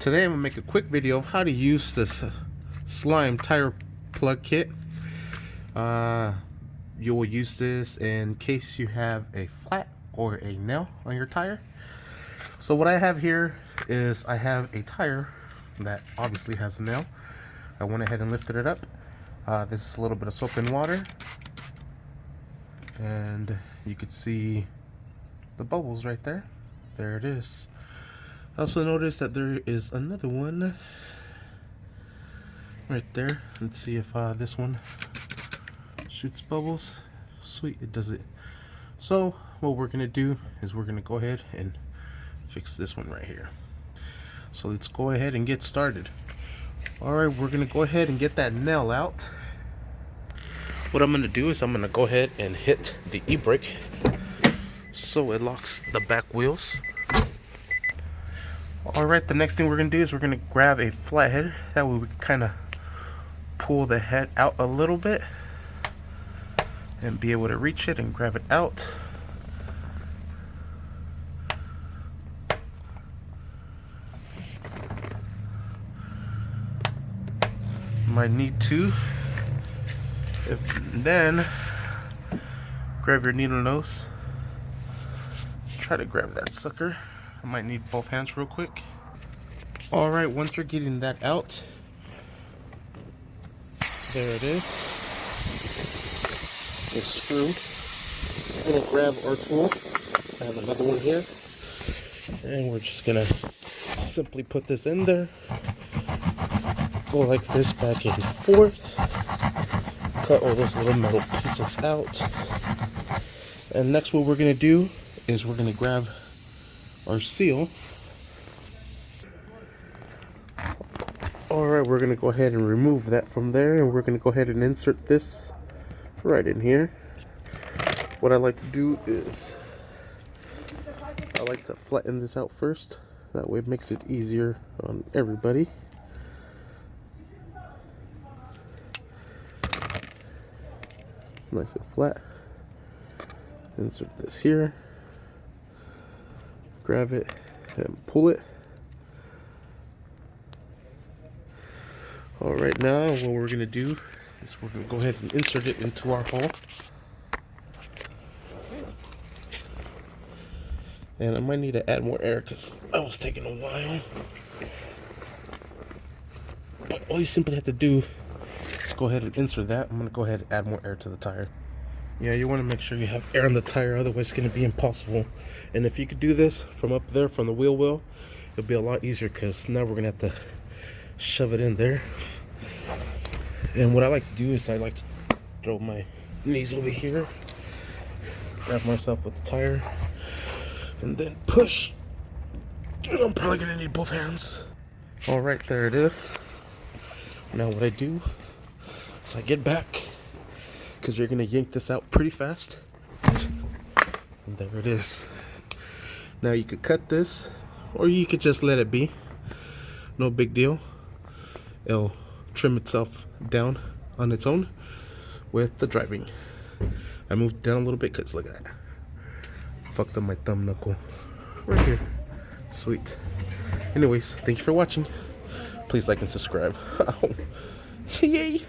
Today I'm going to make a quick video of how to use this slime tire plug kit. You will use this in case you have a flat or a nail on your tire. So what I have here is I have a tire that obviously has a nail. I went ahead and lifted it up. This is a little bit of soap and water, and you could see the bubbles right there. There it is. I also noticed that there is another one right there. Let's see if this one shoots bubbles. Sweet, it does it. So what we're gonna do is we're gonna go ahead and fix this one right here. So let's go ahead and get started. Alright, we're gonna go ahead and get that nail out. What I'm gonna do is I'm gonna go ahead and hit the e-brake so it locks the back wheels. Alright, the next thing we're going to do is we're going to grab a flathead. That way we can kind of pull the head out a little bit and be able to reach it and grab it out. Might need to. Then grab your needle nose. Try to grab that sucker. I might need both hands real quick. Alright, once you're getting that out, there it is. It's screwed. I'm going to grab our tool. I have another one here. And we're just going to simply put this in there. Go like this back and forth. Cut all those little metal pieces out. And next what we're going to do is we're going to grab our seal. Alright, we're going to go ahead and remove that from there, and we're going to go ahead and insert this right in here. What I like to do is I like to flatten this out first. That way it makes it easier on everybody. Nice and flat. Insert this here. Grab it and pull it. Alright, now what we're going to do is we're going to go ahead and insert it into our hole. And I might need to add more air because that was taking a while. But all you simply have to do is go ahead and insert that. I'm going to go ahead and add more air to the tire. Yeah, you want to make sure you have air in the tire, otherwise it's going to be impossible. And if you could do this from up there, from the wheel well, it'll be a lot easier because now we're going to have to shove it in there. And what I like to do is I like to throw my knees over here, grab myself with the tire, and then push. And I'm probably going to need both hands. Alright, there it is. Now what I do is I get back, because you're going to yank this out pretty fast. And there it is. Now you could cut this, or you could just let it be. No big deal. It'll trim itself down on its own with the driving. I moved it down a little bit because look at that. Fucked up my thumb knuckle. Right here. Sweet. Anyways, thank you for watching. Please like and subscribe. Yay!